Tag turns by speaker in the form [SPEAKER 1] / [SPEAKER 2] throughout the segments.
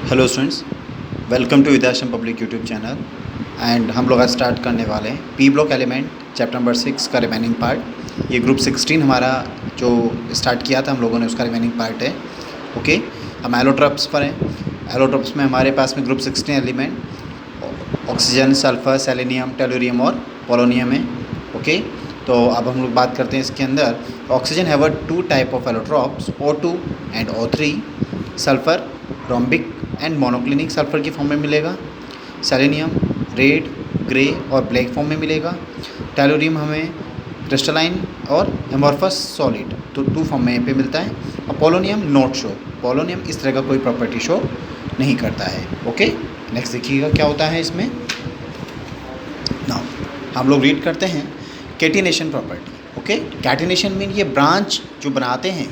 [SPEAKER 1] Hello students, welcome to Vidyashram public YouTube channel. And हम लोग आज स्टार्ट करने वाले हैं P block element chapter number 6 का रिमेनिंग पार्ट। ये ग्रुप 16 हमारा जो स्टार्ट किया था हम लोगों ने, उसका रिमेनिंग पार्ट है। ओके, हम एलोट्रॉप्स पर हैं। एलोट्रॉप्स में हमारे पास में group 16 element oxygen, sulphur, selenium, tellurium और पोलोनियम है। ओके, तो अब हम लोग बात करते हैं इसके अंदर। Oxygen have two type of allotropes, O2 and O3। Sulphur rhombic and monoclinic sulphur की फॉर्म में मिलेगा। सेलेनियम रेड, ग्रे और ब्लैक फॉर्म में मिलेगा। टेलुरियम हमें क्रिस्टलाइन और एमॉर्फस सॉलिड तो 2 फॉर्म में पे मिलता है। और पोलोनियम नॉट शो, पोलोनियम इस तरह का कोई प्रॉपर्टी शो नहीं करता है। ओके, नेक्स्ट देखिएगा क्या होता है इसमें। नाउ हम लोग रीड करते हैं catenation property. Okay, catenation mean ये ब्रांच जो बनाते हैं।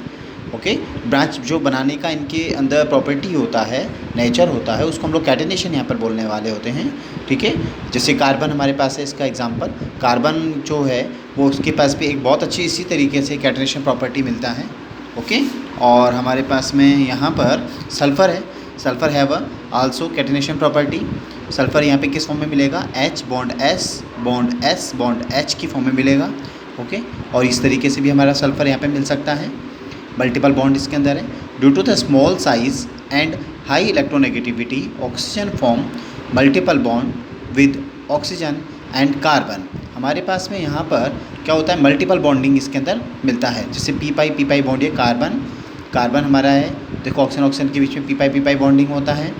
[SPEAKER 1] ओके, ब्रांच जो बनाने का इनके अंदर प्रॉपर्टी होता है, नेचर होता है, उसको हम लोग कैटिनेशन यहाँ पर बोलने वाले होते हैं। ठीक है, जैसे कार्बन हमारे पास है, इसका एग्जांपल कार्बन जो है वो उसके पास भी एक बहुत अच्छी इसी तरीके से कैटिनेशन प्रॉपर्टी मिलता है। ओके, और हमारे पास में यहाँ पर सल्फ़र है। Sulphur have also catenation property. Sulphur यहाँ पे किस फॉर्म में मिलेगा? H bond S bond S bond H की फॉर्म में मिलेगा। ओके, और इस तरीके से भी हमारा सल्फ़र यहाँ पे मिल सकता है। मल्टीपल बॉन्ड इसके अंदर है। Due to the small size and high electronegativity oxygen form multiple bond with oxygen and carbon. हमारे पास में यहाँ पर क्या होता है, मल्टीपल बॉन्डिंग इसके अंदर मिलता है। जैसे पी पाई बॉन्ड, ये कार्बन कार्बन हमारा है, देखो ऑक्सीजन ऑक्सीजन के बीच में पी पाई बॉन्डिंग होता है।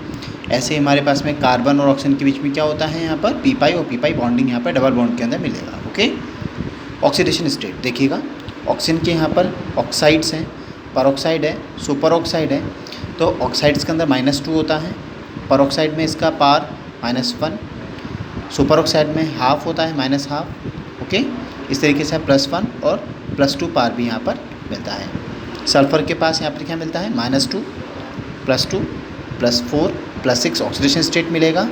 [SPEAKER 1] ऐसे ही हमारे पास में कार्बन और ऑक्सीजन के बीच में क्या होता है, यहाँ पर पी पाई बॉन्डिंग यहाँ पर डबल बॉन्ड के अंदर मिलेगा। ओके, ऑक्सीडेशन स्टेट देखिएगा, ऑक्सीजन के यहाँ पर ऑक्साइड्स हैं, परऑक्साइड है, सुपर ऑक्साइड है। तो ऑक्साइड्स के अंदर -2 होता है, परऑक्साइड में इसका पार -1, सुपर ऑक्साइड में हाफ होता है -12। ओके, इस तरीके से +1 और +2 पार भी यहाँ पर मिलता है। सल्फ़र के पास यहाँ पर क्या मिलता है, -2 +2 +4 +6 ऑक्सीडेशन स्टेट मिलेगा।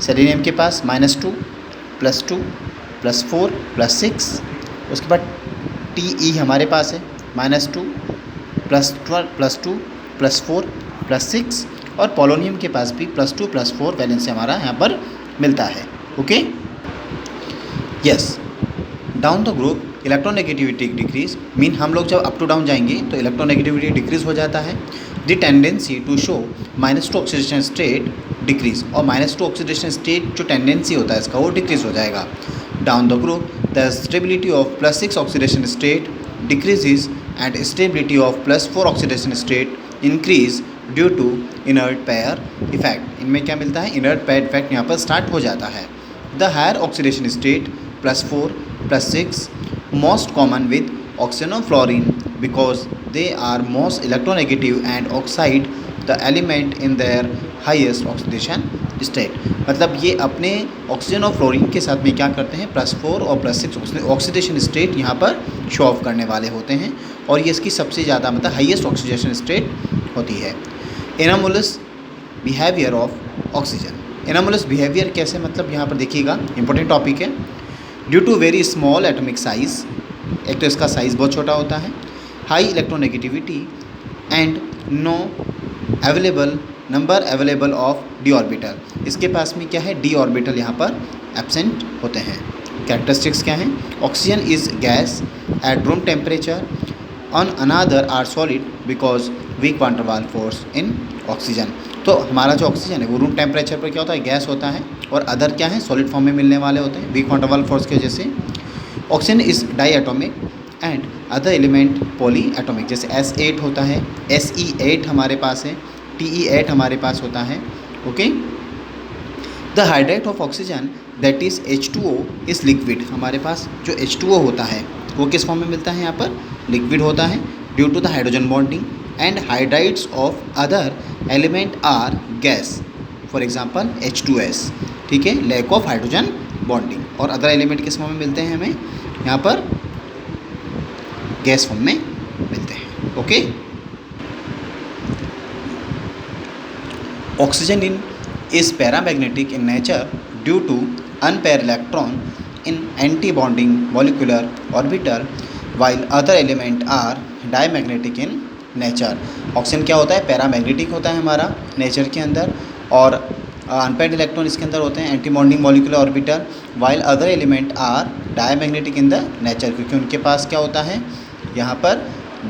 [SPEAKER 1] सेलेनियम के पास -2 +2 +4 +6। उसके बाद Te हमारे पास है -2 +12 +2 +4 +6। और पोलोनियम के पास भी +2 +4 वैलेंस हमारा यहाँ पर मिलता है। Okay, yes, down the group electronegativity decrease mean हम लोग जब अप टू डाउन जाएंगे तो इलेक्ट्रोनेगेटिविटी डिक्रीज हो जाता है। The tendency to show -2 oxidation state decrease, और -2 ऑक्सीडेशन स्टेट जो टेंडेंसी होता है इसका वो डिक्रीज हो जाएगा। Down the group the stability of +6 oxidation state decreases and stability of +4 oxidation state increase due to inert pair effect। इनमें क्या मिलता है, inert pair effect यहाँ पर स्टार्ट हो जाता है। The higher oxidation state +4 +6 most common with oxyanofluorine because they are most electronegative and oxide the element in their highest oxidation state। मतलब ये अपने ऑक्सीजन और फ्लोरीन के साथ में क्या करते हैं, +4 और +6 ऑक्सीडेशन स्टेट यहाँ पर शो ऑफ करने वाले होते हैं, और ये इसकी सबसे ज़्यादा मतलब हाईएस्ट ऑक्सीडेशन स्टेट होती है। Anomalous behaviour of oxygen. Anomalous behaviour कैसे, मतलब यहाँ पर देखिएगा इंपॉर्टेंट टॉपिक है। Due to very small atomic size, एक तो इसका साइज़ बहुत छोटा होता है, high electronegativity and no available number available of d orbital. इसके पास में क्या है, डी ऑर्बिटल यहाँ पर एब्सेंट होते हैं। कैरेक्टरिस्टिक्स क्या हैं, oxygen is gas at room temperature, on another are solid because weak van Waal force in oxygen. तो हमारा जो ऑक्सीजन है वो रूम टेम्परेचर पर क्या होता है, गैस होता है, और अदर क्या है, सॉलिड फॉर्म में मिलने वाले होते हैं वीक वान वाल फोर्स की वजह से। Oxygen is di atomic and other element poly atomic, जैसे S8 होता है, Se8 हमारे पास है, Te8 हमारे पास होता है। Okay, the hydrate of oxygen that is H2O is liquid. हमारे पास जो H2O होता है वो किस फॉर्म में मिलता है, यहाँ पर लिक्विड होता है। Due to the hydrogen bonding and hydrides of other element are gas, for example H2S। ठीक है, लैक ऑफ हाइड्रोजन बॉन्डिंग, और अदर एलिमेंट किस फॉर्म में मिलते हैं, हमें यहाँ पर गैस फॉर्म में मिलते हैं। Okay, oxygen in is paramagnetic in nature due to unpaired electron in anti-bonding molecular orbital, while other elements are diamagnetic in nature। Oxygen क्या होता है, पैरामैग्नेटिक होता है हमारा नेचर के अंदर, और अनपेयर्ड इलेक्ट्रॉन इसके अंदर होते हैं anti bonding molecular orbital, while other element are diamagnetic in the nature, क्योंकि उनके पास क्या होता है, यहाँ पर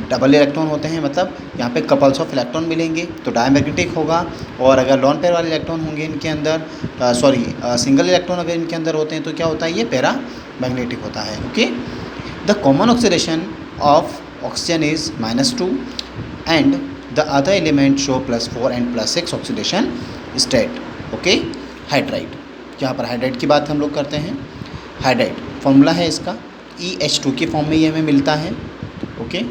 [SPEAKER 1] डबल इलेक्ट्रॉन होते हैं, मतलब यहाँ पे कपल्स ऑफ इलेक्ट्रॉन मिलेंगे तो डायमैग्नेटिक होगा, और अगर लॉन पेयर वाले इलेक्ट्रॉन होंगे इनके अंदर, सिंगल इलेक्ट्रॉन अगर इनके अंदर होते हैं तो क्या होता है, ये पैरामैग्नेटिक होता है। Okay, the common oxidation of oxygen is -2 and the other element show +4 and +6 oxidation state. Okay, hydride, यहाँ पर हाइड्राइड की बात हम लोग करते हैं। हाइड्राइड फॉर्मूला है इसका EH2 के फॉर्म में ये हमें मिलता है। ओके,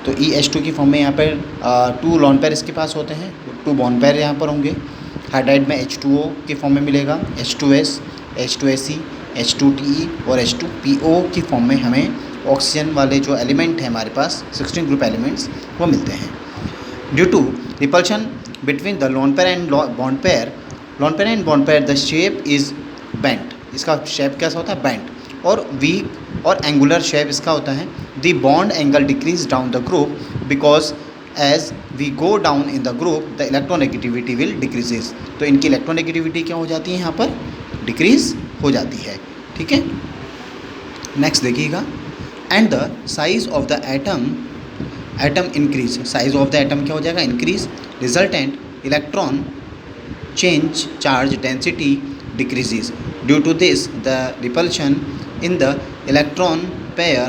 [SPEAKER 1] तो EH2 की फॉर्म में यहाँ पर 2 लॉन पेयर इसके पास होते हैं, 2 बॉन्ड पेयर यहाँ पर होंगे। हाइड्राइड में H2O के फॉर्म में मिलेगा, H2S, H2Ac, H2Te और H2PO की फॉर्म में हमें ऑक्सीजन वाले जो एलिमेंट हैं हमारे पास 16 ग्रुप एलिमेंट्स वो मिलते हैं। Due to repulsion between the lone pair and bond pair, lone pair and bond pair the shape is bent, इसका शेप कैसा होता है, बेंट, और वीक और एंगुलर शेप इसका होता है। The bond angle decrease down the group because as we go down in the group the electronegativity will decreases, तो इनकी इलेक्ट्रोनेगेटिविटी क्या हो जाती है, यहाँ पर डिक्रीज हो जाती है। ठीक है, नेक्स्ट देखिएगा, and the size of the atom increase, size of the atom क्या हो जाएगा, increase, resultant electron change charge density decreases. Due to this, the repulsion in the electron pair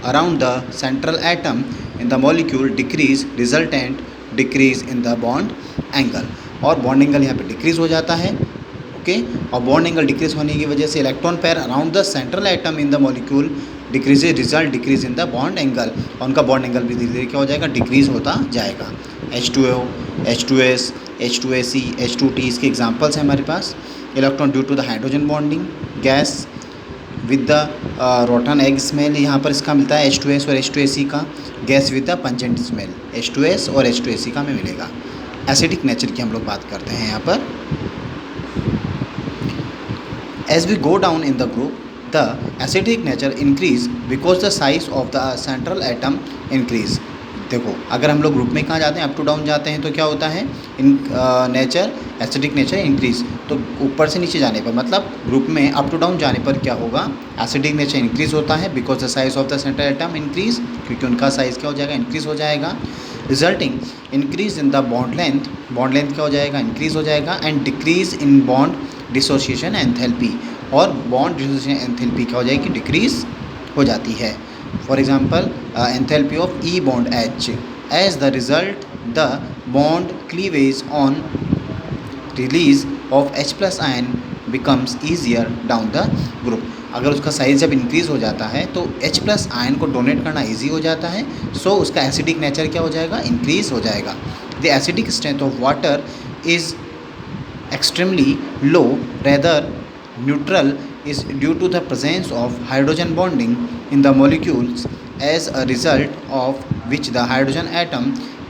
[SPEAKER 1] around the central atom in the molecule decrease, resultant decrease in the bond angle, और bond angle यहाँ पे decrease हो जाता है। Okay, और bond angle decrease होने की वजह से electron pair around the central atom in the molecule decreases, result decrease in the bond angle, और उनका बॉन्ड एंगल भी धीरे धीरे क्या हो जाएगा, डिक्रीज होता जाएगा। H2O, H2S, H2Ac, H2T इसके एग्जाम्पल्स हैं हमारे पास। Electron due to the hydrogen bonding gas with the rotten egg smell, यहाँ पर इसका मिलता है H2S और H2Ac का, gas with the pungent smell H2S और H2Ac का हमें मिलेगा। एसिडिक नेचर की हम लोग बात करते हैं यहाँ पर। As we go down in the group the acidic nature increase because the size of the central atom increase. देखो, अगर हम लोग ग्रुप में कहाँ जाते हैं, अप टू डाउन जाते हैं, तो क्या होता है, in nature acidic nature increase, तो ऊपर से नीचे जाने पर, मतलब ग्रुप में अप टू डाउन जाने पर क्या होगा, एसिडिक नेचर इंक्रीज होता है, because the size of the central atom increase, क्योंकि उनका साइज क्या हो जाएगा, इंक्रीज हो जाएगा, resulting increase in the bond length क्या हो जाएगा, इंक्रीज हो जाएगा, and decrease in bond dissociation enthalpy, और बॉन्ड डिसोसिएशन एंथैल्पी क्या हो जाएगी, डिक्रीज हो जाती है। For example, enthalpy of E bond H. As the result, the bond cleavage on release of H plus ion becomes easier down the group. अगर उसका size जब इंक्रीज हो जाता है तो H प्लस आयन को डोनेट करना ईजी हो जाता है, सो उसका एसिडिक नेचर क्या हो जाएगा, इंक्रीज हो जाएगा। The acidic strength of water is extremely low, rather neutral is due to the presence of hydrogen bonding in the molecules, as a result of which the hydrogen atom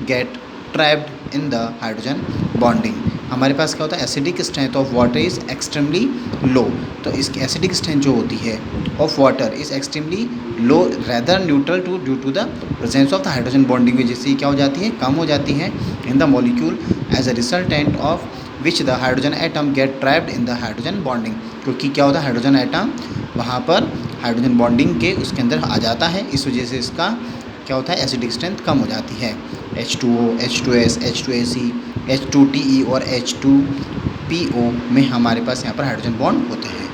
[SPEAKER 1] get trapped in the hydrogen bonding। हमारे पास क्या होता है, acidic strength of water is extremely low, तो इसकी acidic strength जो होती है of water is extremely low, rather neutral too due to the presence of the hydrogen bonding, वजह से क्या हो जाती है, कम हो जाती है in the molecule, as a resultant of which the hydrogen atom get trapped in the hydrogen bonding, क्योंकि क्या होता है, हाइड्रोजन एटम वहाँ पर हाइड्रोजन बॉन्डिंग के उसके अंदर आ जाता है, इस वजह से इसका क्या होता है, एसिडिक स्ट्रेंथ कम हो जाती है। H2O, H2S, H2Ac, H2Te और H2PO में हमारे पास यहाँ पर हाइड्रोजन बॉन्ड होते हैं।